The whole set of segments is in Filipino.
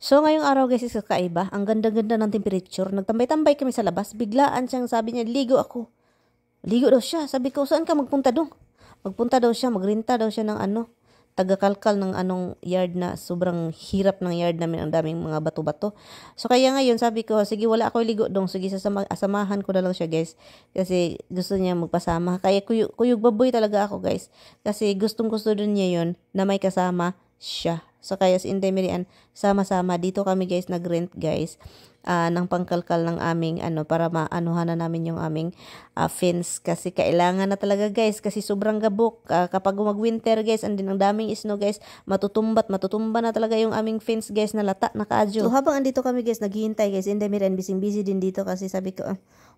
So, ngayong araw guys is kakaiba. Ang ganda-ganda ng temperature. Nagtambay-tambay kami sa labas. Biglaan siyang sabi niya, ligo ako. Ligo daw siya. Sabi ko, saan ka magpunta doon? Magpunta daw siya, magrinta daw siya ng taga-kalkal ng yard na sobrang hirap ng yard namin, ang daming mga bato-bato. So, kaya ngayon sabi ko, sige wala ako ligo doon. Sige, asamahan ko na lang siya guys. Kasi gusto niya magpasama. Kaya kuyog baboy talaga ako guys. Kasi gustong-gusto din niya yun na may kasama siya. So, kaya si Inday Mirian, sama-sama. Dito kami guys, nag-rent guys. Ng pangkalkal ng aming para maanuhan na namin yung aming fence. Kasi kailangan na talaga guys. Kasi sobrang gabok. Kapag mag-winter guys, andin ang daming snow guys. Matutumba na talaga yung aming fence guys na lata, na kaadyo. So, habang andito kami guys, naghihintay guys. Inday Mirian, busy din dito kasi sabi ko,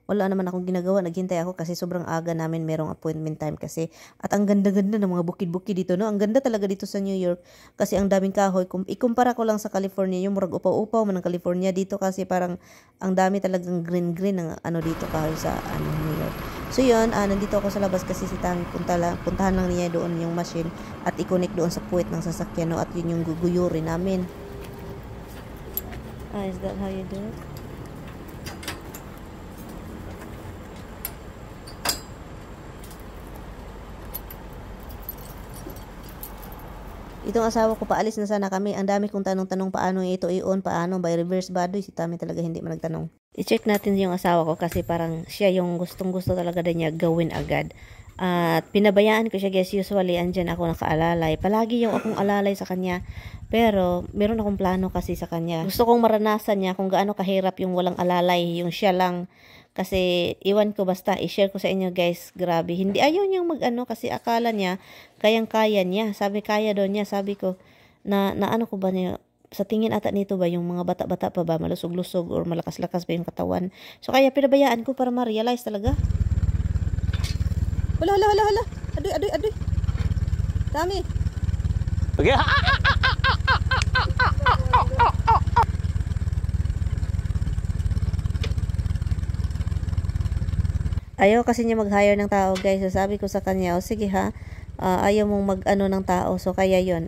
wala naman akong ginagawa. Naghintay ako kasi sobrang aga namin merong appointment time kasi. At ang ganda-ganda ng mga bukid-bukid dito, no? Ang ganda talaga dito sa New York kasi ang daming kahoy. Ikumpara ko lang sa California, yung murag upaw-upaw man ng California dito kasi parang ang dami talagang green-green ng dito kahoy sa New York. So yun, nandito ako sa labas kasi si Tami puntahan lang niya doon yung machine at i-connect doon sa puwet ng sasakyan, no? At yun yung guguyurin namin. Is that how you do it? Itong asawa ko, paalis na sana kami. Ang dami kong tanong-tanong paano ito i-on, paano by reverse badoy. Si Tami talaga hindi man nagtanong. I-check natin yung asawa ko kasi parang siya yung gustong-gusto talaga din niya gawin agad. At pinabayaan ko siya guys. Usually andyan ako nakaalalay. Palagi yung akong alalay sa kanya. Pero meron akong plano kasi sa kanya. Gusto kong maranasan niya kung gaano kahirap yung walang alalay. Yung siya lang. Kasi iwan ko basta i-share ko sa inyo guys. Grabe. Hindi ayaw niyang kasi akala niya kayang-kaya niya. Sabi kaya daw niya. Sabi ko na ano ko ba niya, sa tingin ata nito ba yung mga bata-bata pa ba malusog-lusog or malakas-lakas ba yung katawan. So kaya pinabayaan ko para ma-realize talaga. Hala. Adoy. Dami. Okay. Ayaw kasi niya mag-hire ng tao guys. So sabi ko sa kanya, sige ha, ayaw mong mag-ano ng tao. So kaya yun,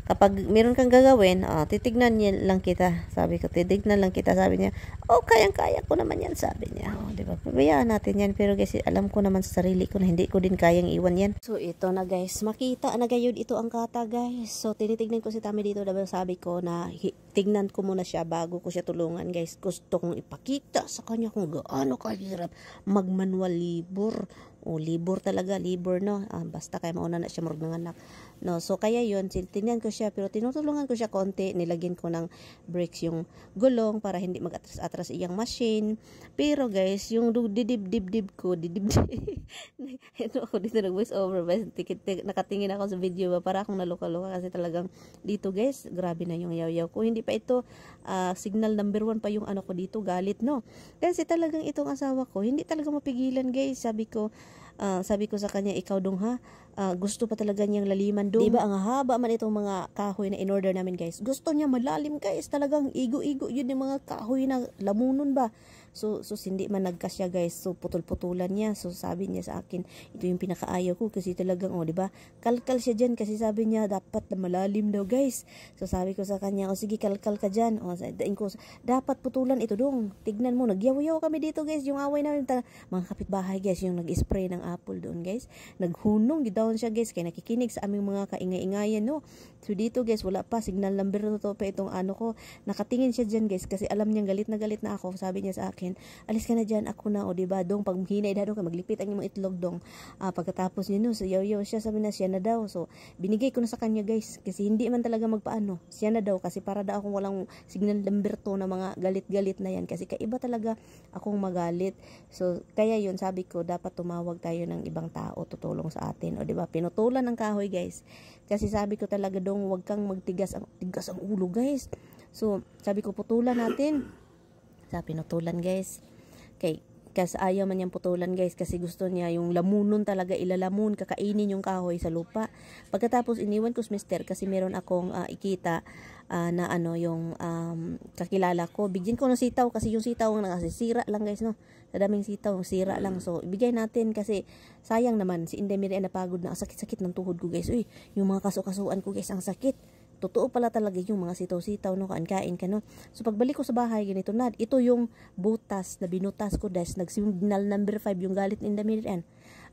kapag meron kang gagawin, titignan niya lang kita. Sabi ko, titignan lang kita. Sabi niya, kayang-kaya ko naman yan. Sabi niya, diba? Pabayaan natin yan. Pero guys, alam ko naman sa sarili ko na hindi ko din kayang iwan yan. So ito na guys, makita na gayon ito ang kata guys. So tinitignan ko si Tami dito. Diba sabi ko na tignan ko muna siya bago ko siya tulungan guys. Gusto kong ipakita sa kanya kung gaano kahirap mag-manual labor. Libor talaga, libor no. Basta kaya mauna na siya marunong anak. No, so kaya yun, tingnan ko siya pero tinutulungan ko siya konti, nilagyan ko ng brakes yung gulong para hindi mag-atras-atras iyang machine. Pero guys, yung didib-dib ko, ito ako dito nag-voice over, nakatingin ako sa video ba para akong naluka-luka kasi talagang dito guys, grabe na yung yaw-yaw ko. Hindi pa ito signal number 1 pa yung ko dito, galit no. Kasi talagang itong asawa ko, hindi talaga mapigilan guys. Sabi ko sa kanya, ikaw dong ha, gusto pa talaga niyang laliman dong. Diba, ang haba man itong mga kahoy na in-order namin guys. Gusto niya malalim guys, talagang igo-igo yun yung mga kahoy na lamunon ba. So hindi man nagkasya guys. So putol-putulan niya. So sabi niya sa akin, ito yung pinakaayaw ko kasi talagang diba? Kalkal siya diyan kasi sabi niya dapat na malalim daw guys. So sabi ko sa kanya, sige kalkal ka diyan. Daing ko, dapat putulan ito dong. Tignan mo, nagyaw-yaw kami dito guys. Yung away namin mga kapitbahay guys, yung nag-spray ng apple doon guys. Naghunong gidaon siya guys kaya nakikinig sa aming mga kaingay-ingayan no. So dito guys, wala pa signal number to pa itong ko. Nakatingin siya diyan guys kasi alam niya galit na ako. Sabi niya sa akin, alis ka na dyan, ako na, diba, dong, pag hinay na dong, maglipit ang imong itlog dong. Pagkatapos niya, no, so yaw siya, sabi na siya na daw. So, binigay ko na sa kanya, guys, kasi hindi man talaga magpaano. Siya na daw, kasi para daw akong walang signal number 2 na mga galit-galit na yan, kasi kaiba talaga akong magalit. So, kaya yun, sabi ko, dapat tumawag tayo ng ibang tao, tutulong sa atin. O, diba, pinutulan ng kahoy, guys. Kasi sabi ko talaga dong, wag kang magtigas ang ulo, guys. So, sabi ko, putulan natin. Sa pinutulan guys. Kasi ayaw man niyang putulan guys kasi gusto niya yung lamunon talaga, ilalamun, kakainin yung kahoy sa lupa. Pagkatapos iniwan ko si Mister kasi meron akong ikita na yung kakilala ko. Bigyan ko ng sitaw kasi yung sitaw ang nakasisira lang guys no. Sa daming sitaw, sira lang. So ibigay natin kasi sayang naman si Inday Mirian napagod na, sakit-sakit ng tuhod ko guys. Uy, yung mga kaso-kasuan ko guys ang sakit. totoo pala talaga yung mga sitaw-sitaw, no, kain-kain ka, no. So pagbalik ko sa bahay, ganito na, ito yung butas na binutas ko, guys. Nag-signal number 5 yung galit in the mirror, yan.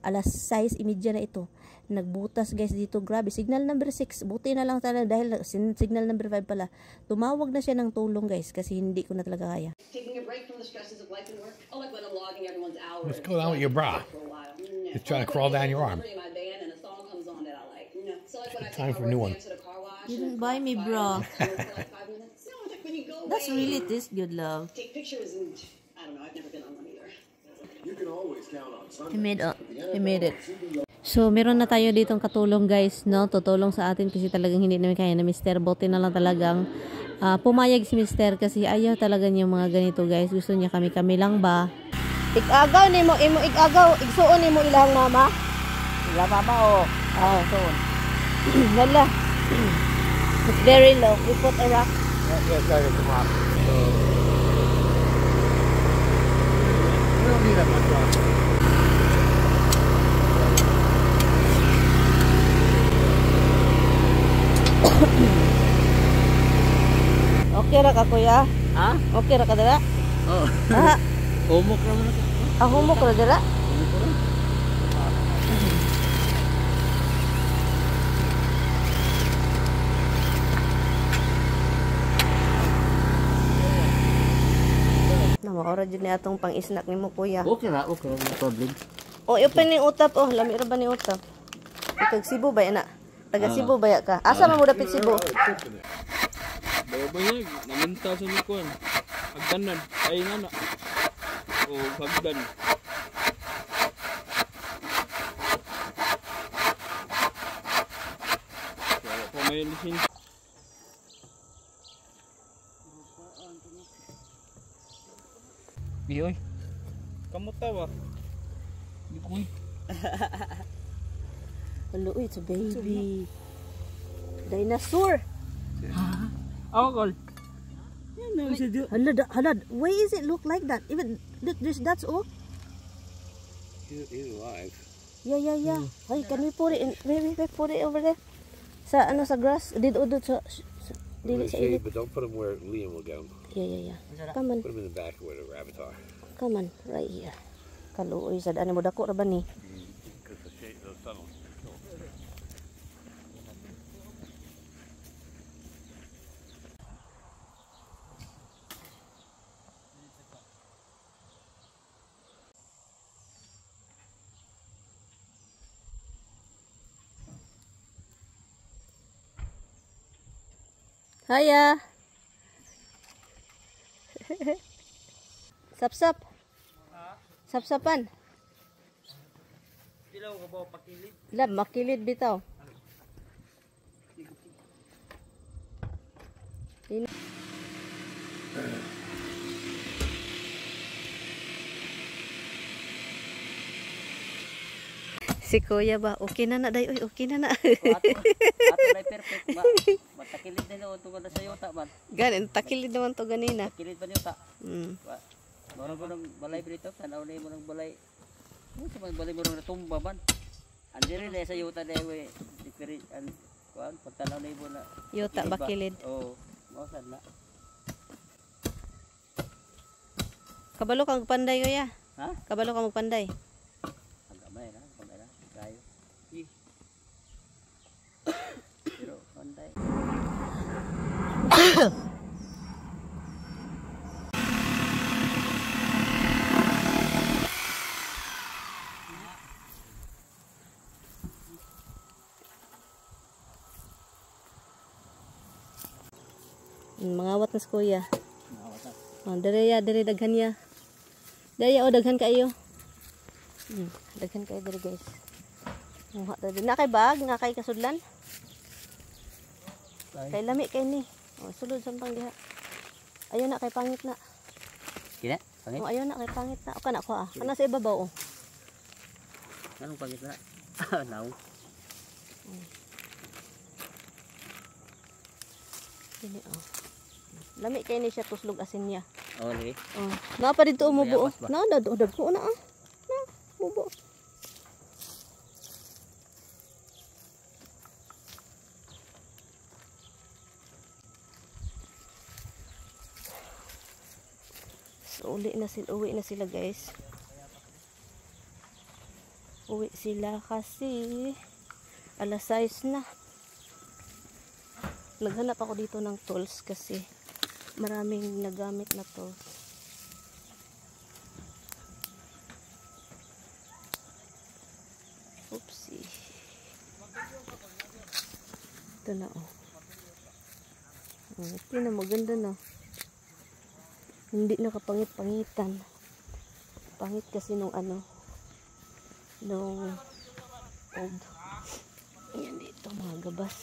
Alas 6:30 na ito. Nagbutas, guys, dito. Grabe. Signal number 6. Buti na lang talaga dahil signal number 5 pala. Tumawag na siya ng tulong, guys, kasi hindi ko na talaga kaya. Taking a break from the stresses of life and work. Oh, like when I'm logging everyone's hours. What's going on with your bra? It's trying to crawl down your arm. Time for a new one. You didn't buy me bra. That's really this good, love. Take pictures and I don't know, I've never been on one either. He made it. So, meron na tayo ditong katulong, guys, no? Tutulong sa atin kasi talagang hindi namin kaya na Mr. Buti na lang talagang pumayag si Mr. kasi ayaw talaga niya mga ganito, guys. Gusto niya kami-kami lang ba? Igagaw ni mo, igsuon ni mo ilang mama. Ilang mama o? Oh, suon. Wala. It's very low. We put a rock. Yeah, started to rock. We don't need that much rock. Okay ra ka, kuya? Ha? Okay ra ka dala? Oo. Ah, Humok naman ako. humok ra dala? Maora jud ni atong pang-snack nimo, kuya. Okay ra, no problem. Oh, open ni utap, oh, lami ra ba ni utap? Ikag Cebu ba na? Taga Cebu ba ka? Asa man mo dapit Cebu? Bayag, namintaw sa Nikon. Hagdanan, ay nga na. O hagdan. So, may lisin. Biyoy. Kamuta ba? Bikoy. Hello, it's a baby. Dinosaur. Ako, Col. Halad, why is it look like that? Even that's all. He's alive. Yeah. Hey, can we put it in? Maybe we put it over there. Sa sa grass. Dito sa dili sa ilit. But don't put him where Liam will get him. Yeah. Come on. Put him in the back where the rabbits are. Come on, right here. Kaluoy sad ani mo dako ra ba ni? Because the sun will kill him. Hiya. Sap-sap. Sap-sapan. Dilaw ka ba pakilid? Lab, makilid bitaw. Si Kuya ba? Okay na day. Uy, okay na. Ato na perfect ba? Matakilid na ito ka na sa yuta ba? Ganin, takilid naman to ganina. Takilid pa yuta. Mm. Meron ko ng balay brito, tanaw na mo ng balay. Ano sa balay mo ng tumba man? Andiri na sa yuta na we. Diferent an kuan pagtanaw na mo na. Yuta bakilid. Oo. Mausan na. Kabalo kang panday, Kuya. Ha? Kabalo kang magpanday. Ang gamay na, Gayo. Pero panday. Mangawat na si Kuya. Oh, diri daghan niya. Diri daghan kayo. Daghan kayo diri, guys. Muha ta din. Nakay bag, nakay kasudlan. Kay lami kay ni. Oh, sulod sa pang diha. Ayo na kay pangit na. Kina? Pangit? Oh, ayo na kay pangit na. O kana ko ah. Kana sa ibabaw oh. Anong pangit na? Now. Dili oh. Lami kay ni siya tuslog asin niya. Oh, lagi. Oh. Na pa dito umubo oh. Na ko na ah. Na, mubo. So, uwi na sila guys. Uwi sila kasi alas 6 na. Naghanap ako dito ng tools kasi maraming nagamit na tools. Oopsie. Ito na oh. Ito na, maganda na. Hindi nakapangit-pangitan. Pangit kasi nung nung old. Ayan dito mga gabas.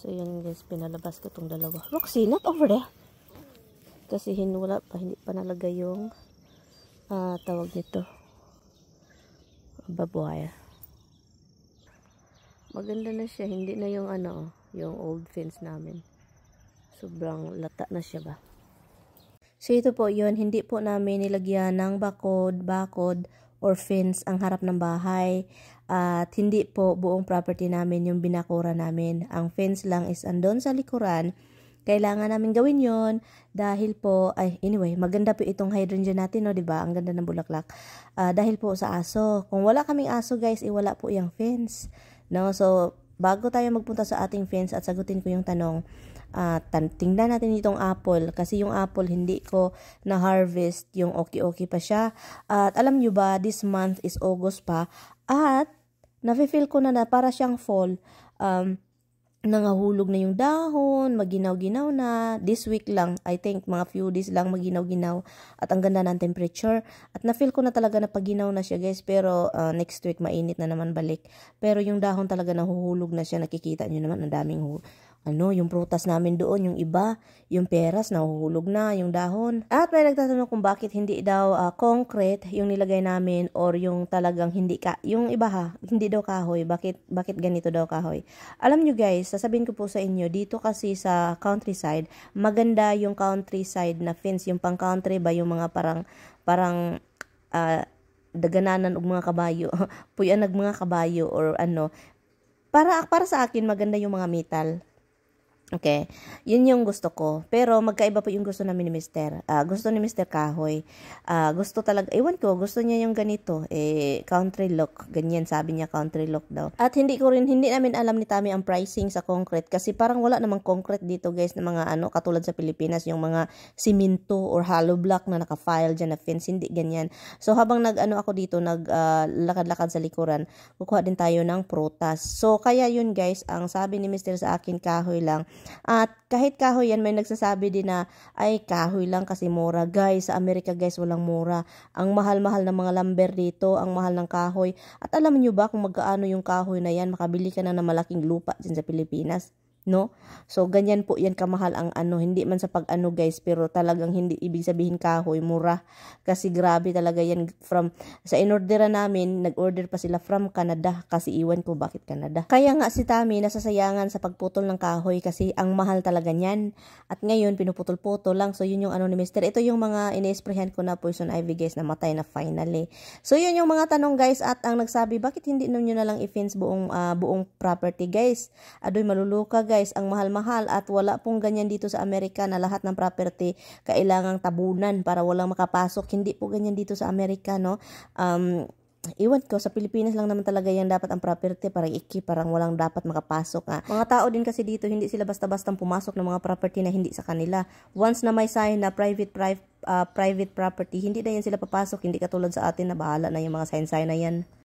So yun guys, pinalabas ko tong dalawa. Roxy, not over there. Kasi hinula pa, hindi pa nalagay yung tawag nito. Babuaya. Maganda na siya, hindi na yung yung old fence namin. Sobrang lata na siya ba. So ito po yun, hindi po namin nilagyan ng bakod or fence ang harap ng bahay. At hindi po buong property namin yung binakura namin. Ang fence lang is andon sa likuran. Kailangan namin gawin yon dahil po, anyway, maganda po itong hydrangea natin, no, diba? Ang ganda ng bulaklak. Dahil po sa aso. Kung wala kaming aso guys, wala po yung fence. No? So, bago tayo magpunta sa ating fence at sagutin ko yung tanong, tingnan natin itong apple. Kasi yung apple, hindi ko na-harvest, yung okay pa siya. At alam nyo ba, this month is August pa. At, nafe-feel ko na para siyang fall. Nangahulog na yung dahon, maginaw-ginaw na. This week lang, I think, mga few days lang maginaw-ginaw. At ang ganda ng temperature. At na-feel ko na talaga na paginaw na siya, guys. Pero next week, mainit na naman balik. Pero yung dahon talaga nahuhulog na siya. Nakikita nyo naman, ang daming yung prutas namin doon, yung iba, yung peras, nahuhulog na, yung dahon. At may nagtatanong kung bakit hindi daw concrete yung nilagay namin or yung talagang yung iba hindi daw kahoy. Bakit ganito daw kahoy? Alam nyo guys, sasabihin ko po sa inyo, dito kasi sa countryside, maganda yung countryside na fence, yung pang country ba, yung mga parang dagananan og mga kabayo, puyan nag mga kabayo or para sa akin maganda yung mga metal. Okay, yun yung gusto ko. Pero magkaiba po yung gusto namin ni Mr. Gusto ni Mr. kahoy. Gusto talaga, ewan ko, gusto niya yung ganito. Country look. Ganyan, sabi niya, country look daw. At hindi namin alam ni Tami ang pricing sa concrete. Kasi parang wala namang concrete dito, guys, na mga katulad sa Pilipinas, yung mga simento or hollow block na naka-file dyan na fence. Hindi ganyan. So, habang ako dito, lakad-lakad sa likuran, kukuha din tayo ng prutas. So, kaya yun, guys, ang sabi ni Mr. sa akin, kahoy lang. At kahit kahoy yan, may nagsasabi din na, ay kahoy lang kasi mura. Guys, sa Amerika guys, walang mura. Ang mahal-mahal ng mga lumber dito, ang mahal ng kahoy. At alam niyo ba kung magkaano yung kahoy na yan, makabili ka na ng malaking lupa din sa Pilipinas. No? So, ganyan po yan kamahal ang hindi man sa guys, pero talagang hindi ibig sabihin kahoy, mura. Kasi grabe talaga yan sa inorderan namin, nag-order pa sila from Canada, kasi iwan ko bakit Canada. Kaya nga si Tami nasasayangan sa pagputol ng kahoy kasi ang mahal talaga niyan. At ngayon, pinuputol-putol lang. So, yun yung ni Mr. Ito yung mga ini-sprayhan ko na poison ivy guys, na matay na finally. So, yun yung mga tanong guys, at ang nagsabi, bakit hindi nyo na lang i-fence buong property guys? Adoy, maluluka guys, ang mahal-mahal at wala pong ganyan dito sa Amerika na lahat ng property kailangang tabunan para walang makapasok. Hindi po ganyan dito sa Amerika, no? Iwan ko, sa Pilipinas lang naman talaga yan dapat ang property, parang walang dapat makapasok. Mga tao din kasi dito, hindi sila basta-bastang pumasok ng mga property na hindi sa kanila. Once na may sign na private property, hindi na yan sila papasok, hindi katulad sa atin na bahala na yung mga sign na yan.